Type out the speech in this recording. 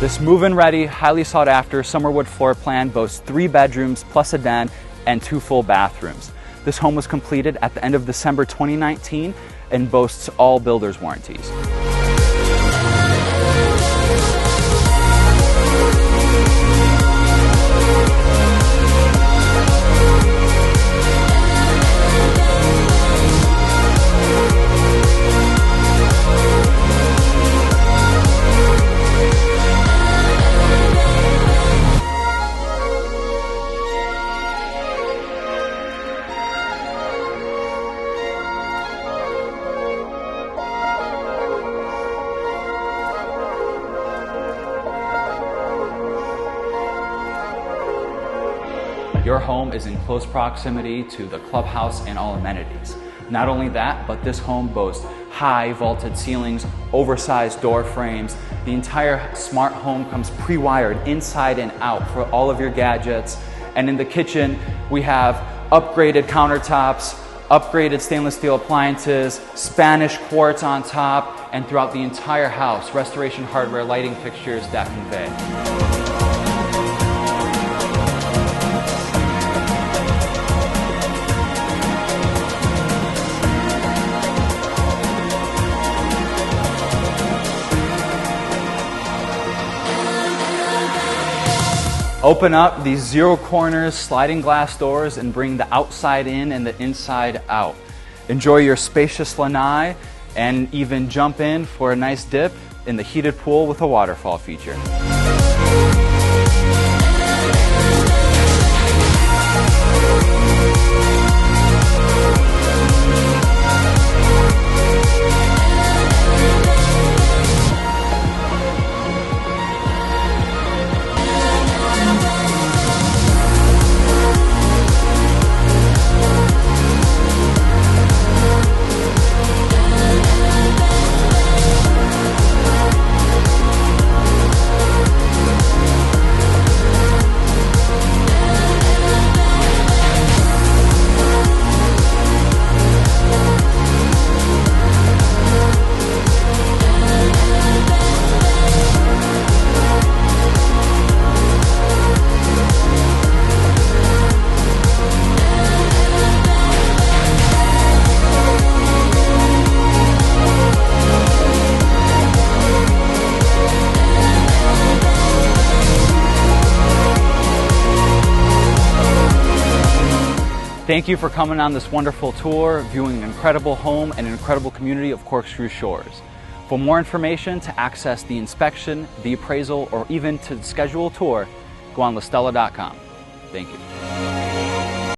This move-in ready, highly sought after Summerwood floor plan boasts 3 bedrooms plus a den and 2 full bathrooms. This home was completed at the end of December 2019 and boasts all builder's warranties. Your home is in close proximity to the clubhouse and all amenities. Not only that, but this home boasts high vaulted ceilings, oversized door frames. The entire smart home comes pre-wired inside and out for all of your gadgets. And in the kitchen, we have upgraded countertops, upgraded stainless steel appliances, Spanish quartz on top, and throughout the entire house, restoration hardware lighting fixtures that convey. Open up these zero corners sliding glass doors and bring the outside in and the inside out. Enjoy your spacious lanai and even jump in for a nice dip in the heated pool with a waterfall feature. Thank you for coming on this wonderful tour, viewing an incredible home and an incredible community of Corkscrew Shores. For more information, to access the inspection, the appraisal, or even to schedule a tour, go on lastella.com. Thank you.